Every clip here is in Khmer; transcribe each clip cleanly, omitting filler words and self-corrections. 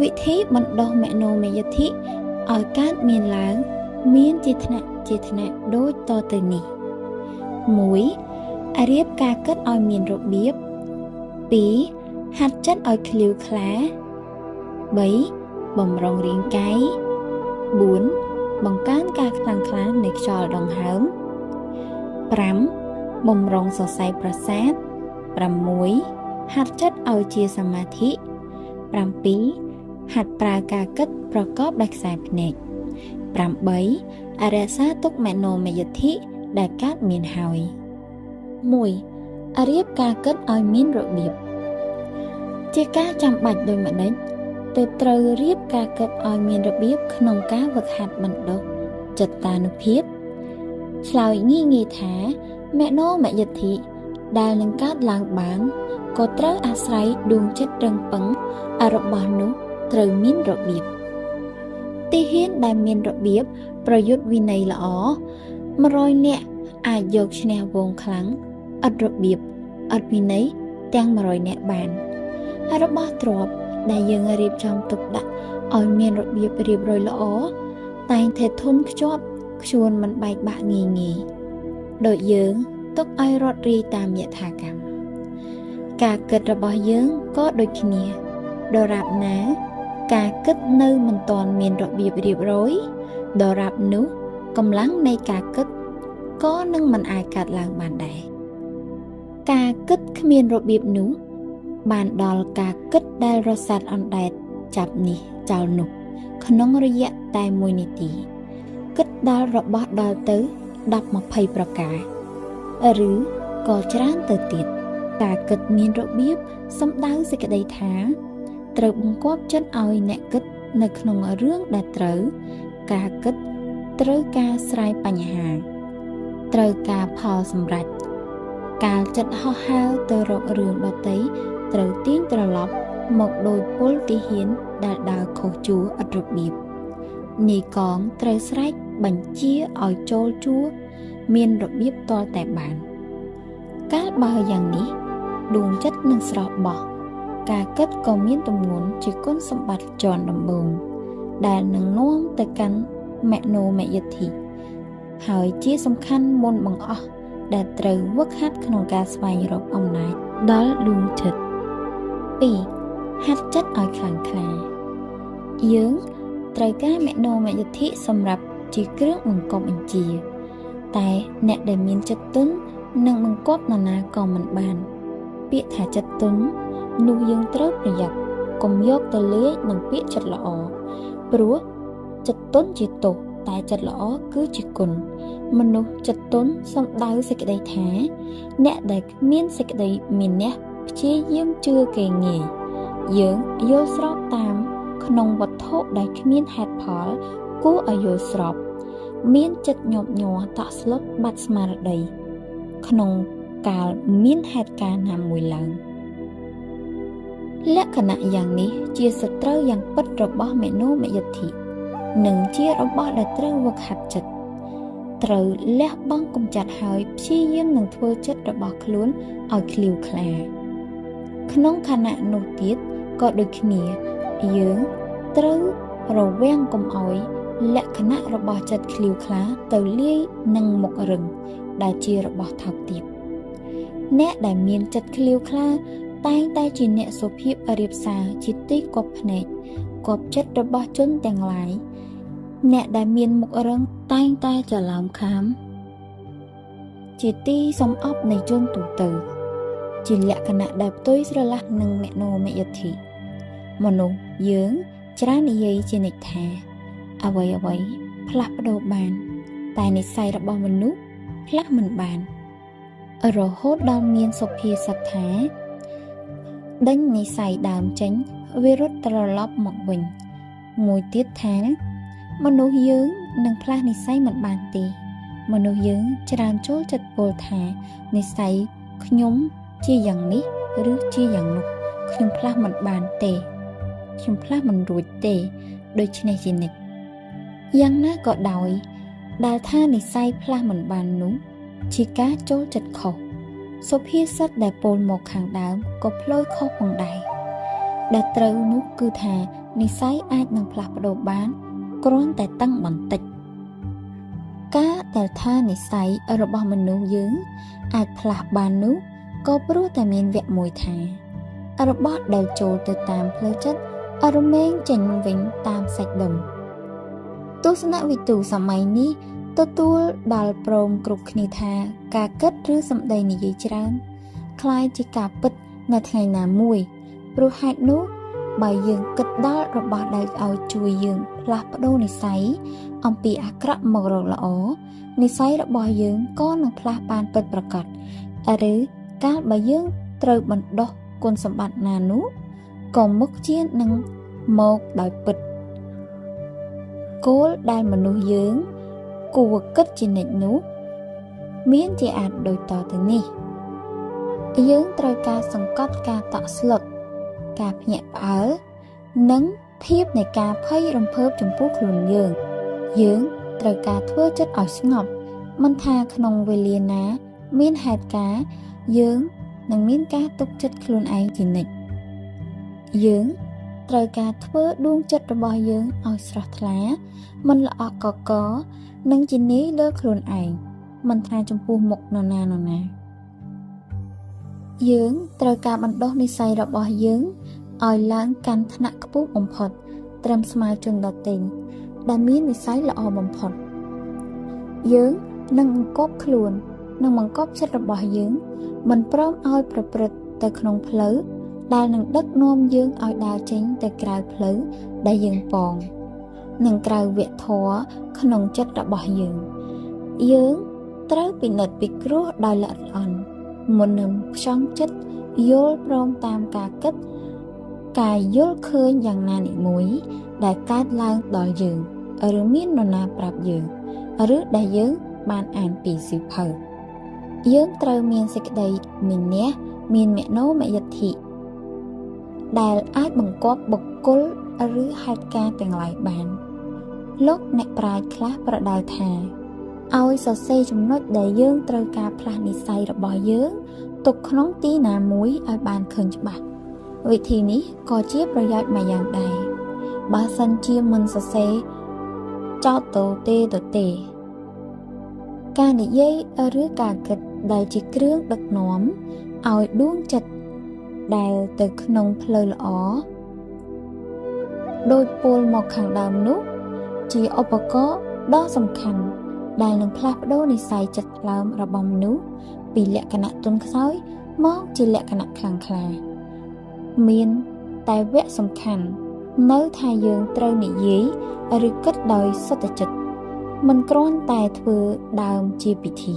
วิธีบรรดาเมโนเมยธิเอาการเมียนล้างเมียนเจตนาโดยต่อเตนี้หมวยเรียบกาเกิดเอาเมียนระเบียบปีหัดจัดเอาคลิวคล้าใบบ่มรองเรียงไกบุญบังการการคลังคล้าในจอดองเหิมปรำบ่มรองสดใสประสาทปรำมวยหัดจัดเอาเจียสมาธิปรำปีหัดปรากาเกิดประกอบดักสายเนกปรำใบอาราซาตุกเมโนเมยธิได้กาดเมียนหอยมวยเรียบกาเกิดเอาเมียนระเบียบเจก้าจำบัดโดยมาได้เติบโตเรียบกาเกิดเอาเมียนระเบียบขนมก้าวักหัดบรรดาจัดตานุเพียบชลาวงี้งีแท้แม่โนแม่ยธิได้นังกาดลางบางก็เตออาศัยดวงจิตเริงปังอารบานุเตอเมียนระเบียบตีเห็นได้เมียนระเบียบประยุทธ์วินัยละอ๋อมารอยเนี่ยอาจยกชแนววงครั้งอัดระเบียบอัดวินัยแตงมารอยเนี่ยบานอารบาตรอบได้ยังเรียบจอมตกดะเอาเมียนระเบียบเรียบร้อยละอ๋อแต่เททนขจบชวนมันใบบะงีโดยยังตกไอรอดรีตามยถากรรมกาเกิดระบายยังก็โดยขี้เนียโดรับนะกาเกิดเนื้อมันตอนเมียนระเบียบเรียบร้อยโดรับนุกำลังในกาเกิดก็นึ่งมันอายกัดลางบานใดกาเกิดเมียนระเบียบนุบานดอลกาเกิดได้รสชาติอันใดจับนี่เจ้าหนุขนมระยะตายมวยนิตีเกิดดอลระบาดดอลตื้อดับมาภัยประกาศหรือก่อจรานเตติดกาเกิดเมียนระเบียบสำดาวสิกระไดท้าเติบกอบจนเอาเนเกิดในขนมเรื่องได้เติกาเกิดเติกาสายปัญหาเติกาพอสำรัดการจัดห่อห้าวเตรเรื่องดอติเติติ้งตลบหมกโดยปุลติหินดาดาวโคจูอัดระเบียบนี่กองเติสายบัญชีเอาโจลจูเมียนระเบียบต่อแต่บานการบางอย่างนี้ดวงจัดหนึ่งสระบอกกาเกิดก็มีตำงนจีก้นสมบัติจรดำบงได้หนึ่งน้องแต่กันแม่โนแม่ยธิหายจี้สำคัญมนบังอ้อได้เตรวักฮัดขนมกาสวายรบอมนายดอลลุงจัดปีฮัดจัดอ่อยคลางคลายืงเตรก้าแม่โนแม่ยธิสำหรับจีเครื่องมังกรอันจีแต่เนตได้มีจัดตุ้นหนึ่งมังกรนานาก็มันบานเปียถาจัดตุ้นนูยังเติบประหยัดกลมยกตะเลื้อยหนังเปียจัดละอปลัวจัดต้นจิตตกแต่จัดละอคือจิกุนมนุษย์จัดต้นสมดาวสิกได้แท้เนตได้เมียนสิกได้มีเนยเชี่ยเยี่ยมเจือเก่งเงยยืงโยสรอบตามขนมวัตถุได้เมียนแฮดพอลกู้อายุสรอบเมียนจัดหยบหยัวต่อสลดบัดสมาร์ดได้ขนมกาลเมียนแฮดการนำมวยหลังและขณะอย่างนี้เจียสเตอร์ยังปัดระบอบเมโนเมยธิหนึ่งเจียระบอบได้เตอร์วักหัดจัดเตอร์และบ้องกำจัดหายชี้เยี่ยมหนึ่งทั่วจัดระบอบคล้วนเอาคลิวแคลขนมขณะโนติสก็โดยขณียืงเตอร์เราแวงกลมอ้อยและคณะระบอบจัดคลิวคลาเตอร์เลี้ยนังหมกรึงได้เจียระบอบทับติบแน่ได้เมียนจัดคลิวคลาตายได้จีเนโซพีบอริบซาจิตติกบเนกกบจัดระบอบจนแต่งหลายแน่ได้เมียนหมกรึงตายได้จะลามคามจิตติสมอบในจนตุเตอจิละขณะได้ตัวสละหนึ่งเมโนเมยธิมโนเยื้องจรานิยจินิแทเอาไว้พลับโดบานแต่ในใส่ระบอบมนุษย์พลักมันบานโรโฮดดอมเมียนสพีสัทธาดังในใส่ดามจังวิรุตตรลบหมอกวิญมวยติดแท้มนุษย์ยื้องนังพลักในใส่มันบานตีมนุษย์ยื้องจรานโจจัดโปลแท้ในใส่ขยุ้มจีอย่างนี้หรือจีอย่างนุกขยุ้มพลักมันบานเตขยุ้มพลักมันรูดเตโดยชนิดจินิกยังน่าก็ดอยดาท่าในไส้พลาเหมือนบานนุชิกาโจจัดขอโซพีสัตได้โปลหมกขางดาวก็พลอยข้อของใดดาเตรนุคือแท និស្ស័យអាចនឹងផ្លាស់ប្ដូរបានគ្រាន់តែតឹងបន្តិចការដែលថានិស្ស័យរបស់មនុស្សយើងអាចផ្លាស់បាននោះក៏ព្រោះតែមានវគ្គមួយថារបស់ដែលចូលទៅតាមផ្លូវចិត្តរមែងចេញវិញតាមសាច់ដុំទស្សនវិទូសម័យនេះទទួលដល់ព្រមគ្រប់គ្នាថាការគិតឬសម្ដីនិយាយច្រើនคล้ายជាការពិតនៅថ្ងៃណាមួយព្រោះហេតុនោះបើយើងគិតដល់របស់ដែលឲ្យជួយយើងផ្លាស់ប្ដូរនិស្ស័យអំពីអាក្រក់មករកល្អនិស្ស័យរបស់យើងក៏នឹងផ្លាស់បានពិតប្រាកដឬកាលបើយើងត្រូវបណ្ដុះគុណសម្បត្តិណានោះក៏មុខជានឹងមកដោយពិតគោលដែលមនុស្សយើងគួរគិតជានិច្ចនោះមានជាអាចដូចតទៅនេះយើងត្រូវការសង្កត់ការតក់ស្លុតការភ្ញាក់ផ្អើលនិងភាពនៃការភ័យរំភើបចំពោះខ្លួនយើងត្រូវការធ្វើចិត្តឲ្យស្ងប់មិនថាក្នុងវេលាណាមានហេតុការណ៍យើងនឹងមានការទុកចិត្តខ្លួនឯងជានិច្ចយើងត្រូវការធ្វើដួងចិត្តរបស់យើងឲ្យស្រស់ថ្លាមិនល្អក់កកនិងជានីលើខ្លួនឯងមិនថាចំពោះមុខនរណាយើងត្រូវការបណ្ដុះនិស្ស័យរបស់យើងឲ្យឡើងកាន់ថ្នាក់ខ្ពស់បំផុតត្រឹមស្មើជនដទៃដែលមាននិស្ស័យល្អបំផុតយើងនឹងបង្កប់ខ្លួននិងបង្កប់ចិត្តរបស់យើងមិនព្រមឲ្យប្រព្រឹត្តទៅក្នុងផ្លូវដែលនឹងដឹកនាំយើងឲ្យដើរចេញទៅក្រៅផ្លូវដែលយើងប៉ងនិងក្រៅវគ្គធម៌ក្នុងចិត្តរបស់យើងត្រូវពិនិត្យពិគ្រោះដោយល្អិតល្អន់មុននឹងផ្ចង់ចិត្តយល់ព្រមតាមការគិតការយល់ឃើញយ៉ាងណានិមួយដែលកើតឡើងដល់យើងឬមាននរណាប្រាប់យើងឬដែលយើងបានអានពីសៀវភៅយើងត្រូវមានសេចក្តីមានះមានមនោមយដ្ឋិដែលអាចបង្គាប់បុគ្គលឬហេតុការណ៍ទាំងឡាយបានលោកអ្នកប្រាជ្ញខ្លះប្រដៅថាឲ្យសរសេរចំណុចដែលយើងត្រូវការផ្លាស់និស្ស័យរបស់យើងទុកក្នុងទីណាមួយឲ្យបានឃើញច្បាស់វិធីនេះក៏ជាប្រយោជន៍មួយយ៉ាងដែរបើសិនជាមិនសរសេរចោតទេការនិយាយឬការគិតដែលជាគ្រឿងដឹកនាំឲ្យដួងចិត្តដែលទៅក្នុងផ្លូវល្អដោយពោលមកខាងដើមនោះជាឧបករណ៍ដ៏សំខាន់ដែលនឹងផ្លាស់ប្ដូរនិស្ស័យចិត្តថ្លើមរបស់មនុស្សពីលក្ខណៈទន់ខ្សោយមកជាលក្ខណៈខ្លាំងក្លាមានតែវគ្គសំខាន់នៅថាយើងត្រូវនិយាយឬគិតដោយសុទ្ធចិត្តមិនគ្រាន់តែធ្វើដើមជាពិធី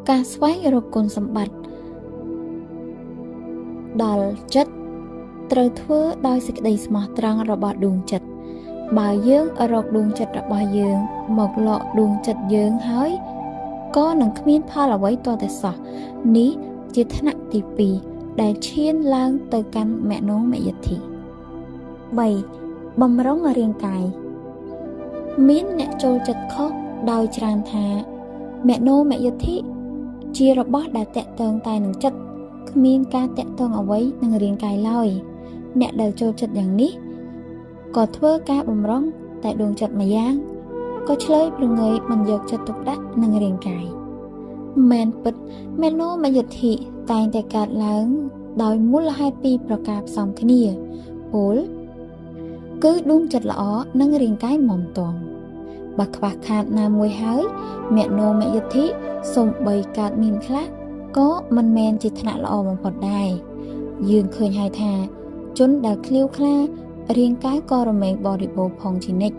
ការស្វែងរកគុណសម្បត្តិដល់ចិត្តត្រូវធ្វើដោយសេចក្តីស្មោះត្រង់របស់ដួងចិត្តបើយើងរកដួងចិត្តរបស់យើងមកលក់ដួងចិត្តយើងហើយក៏នឹងគ្មានផលអ្វីទាល់តែសោះនេះជាថ្នាក់ទី2ដែលឈានឡើងទៅកាន់មនោមយដ្ឋិ3បំរុងរាងកាយមានអ្នកចូលចិត្តខុសដោយច្រើនថាមនោមយដ្ឋិជារបស់ដែលតាក់ទងតែនឹងចិត្តគ្មានការតាក់ទងអ្វីនឹងរាងកាយឡើយអ្នកដែលចូលចិត្តយ៉ាងនេះក៏ធ្វើការបំរុងតែដួងចិត្តមួយយ៉ាងក៏ឆ្លើយប្រងើយមិនយកចិត្តទុកដាក់នឹងរាងកាយមែនពិតមនោមយដ្ឋិតែងតែកើតឡើងដោយមូលហេតុពីរប្រការផ្សំគ្នាពោលគឺដួងចិត្តល្អនិងរាងកាយមាំទាំបើខ្វះខាតណាមួយហើយមនោមយដ្ឋិសូម្បីកើតមានខ្លះក៏មិនមែនជាថ្នាក់ល្អបំផុតដែរយើងឃើញហើយថាជនដែលឃ្លាវខ្លារាងកាយក៏រមែងបរិបូរណ៍ផងជានិច្ច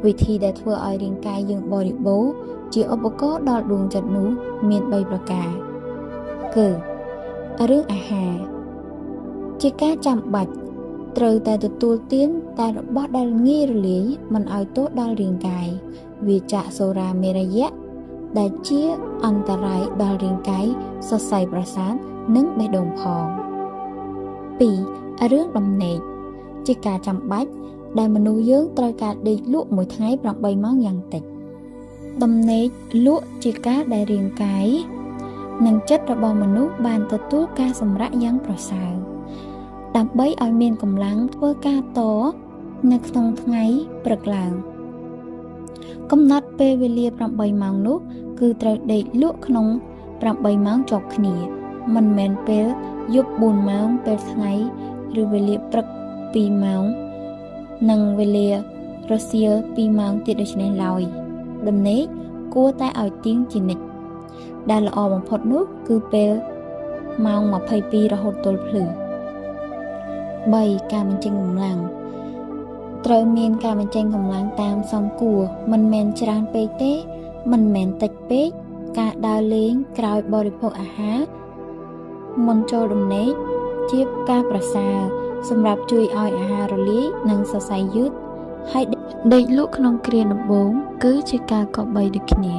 វិធីដែលធ្វើឲ្យរាងកាយយើងបរិបូរណ៍ជាឧបករណ៍ដល់ដួងចិត្តនោះមាន3ប្រការគឺរឿងអាហារជាការចាំបាច់ត្រូវតែទទួលទានតែរបស់ដែលងាយរលាយមិនឲ្យទោសដល់រាងកាយវាចាក់សូរ៉ាមេរយៈដែលជាអន្តរាយដល់រាងកាយសរសៃប្រសាទនិងបេះដូងផង2រឿងដំណេកជាការចាំបាច់ដែលមនុស្សយើងត្រូវការដេកលក់មួយថ្ងៃ8ម៉ោងយ៉ាងតិចដំណេកលក់ជាការដែលរាងកាយនិងចិត្តរបស់មនុស្សបានទទួលការសម្រាកយ៉ាងប្រសើរ ដើម្បីឲ្យមានកម្លាំងធ្វើការតនៅក្នុងថ្ងៃព្រឹកឡើងកំណត់ពេលវេលា8ម៉ោងនោះគឺត្រូវដេកលក់ក្នុង8ម៉ោងជាប់គ្នាមិនមែនពេលយប់4ម៉ោងពេលថ្ងៃឬវេលាព្រឹក2ម៉ោងនិងវេលារសៀល2ម៉ោងទៀតដូច្នេះឡើយដំណេកគួរតែឲ្យទៀងជានិច្ចដែលល្អបំផុតនោះគឺពេលម៉ោង22រហូតទល់ភ្លឺ3ការបញ្ចេញកម្លាំងត្រូវមានការបញ្ចេញកម្លាំងតាមសមគួរមិនមែនច្រើនពេកទេមិនមែនតិចពេកការដើរលេងក្រោយបរិភោគអាហារមុនចូលដំណេកជាការប្រសើរសម្រាប់ជួយឲ្យអាហាររលាយនិងសរសៃយឺតហើយដេកលក់ក្នុងគ្រាដំបូងគឺជាការគប្បីដូចគ្នា